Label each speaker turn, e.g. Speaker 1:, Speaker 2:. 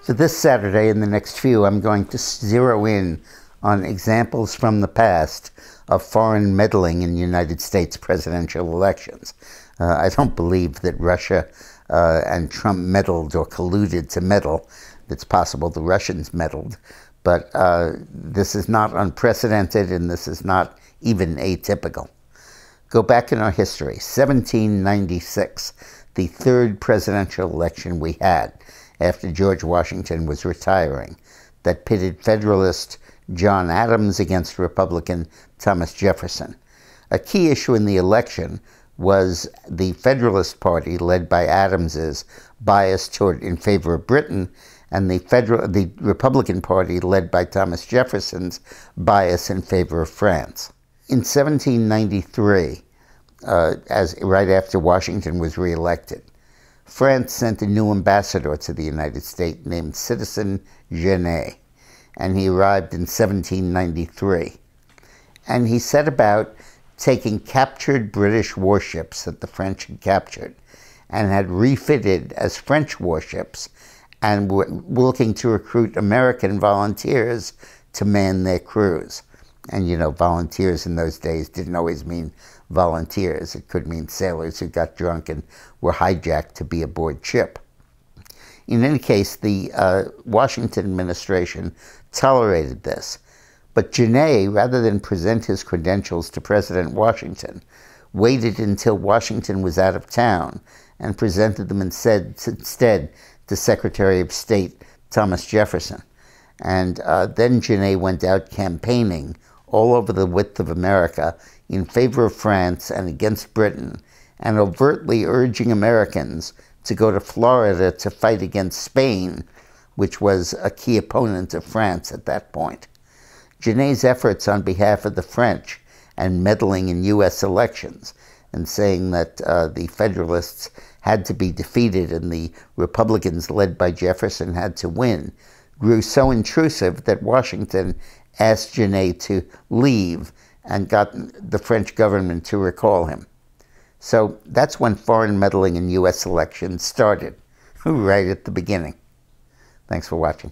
Speaker 1: For this Saturday and the next few, I'm going to zero in on examples from the past of foreign meddling in United States presidential elections. I don't believe that Russia and Trump meddled or colluded to meddle. It's possible the Russians meddled, but this is not unprecedented and this is not even atypical. Go back in our history, 1796, the third presidential election we had after George Washington was retiring, that pitted Federalist John Adams against Republican Thomas Jefferson. A key issue in the election was the Federalist Party, led by Adams's bias in favor of Britain, and the Republican Party, led by Thomas Jefferson's bias in favor of France. In 1793, right after Washington was reelected, France sent a new ambassador to the United States named Citizen Genet, and he arrived in 1793. And he set about taking captured British warships that the French had captured and had refitted as French warships and were looking to recruit American volunteers to man their crews. And, you know, volunteers in those days didn't always mean volunteers. It could mean sailors who got drunk and were hijacked to be aboard ship. In any case, the Washington administration tolerated this. But Genet, rather than present his credentials to President Washington, waited until Washington was out of town and presented them instead to Secretary of State Thomas Jefferson. And then Genet went out campaigning all over the width of America in favor of France and against Britain, and overtly urging Americans to go to Florida to fight against Spain, which was a key opponent of France at that point. Genet's efforts on behalf of the French and meddling in U.S. elections and saying that the Federalists had to be defeated and the Republicans led by Jefferson had to win grew so intrusive that Washington asked Genet to leave and got the French government to recall him. So that's when foreign meddling in U.S. elections started, right at the beginning. Thanks for watching.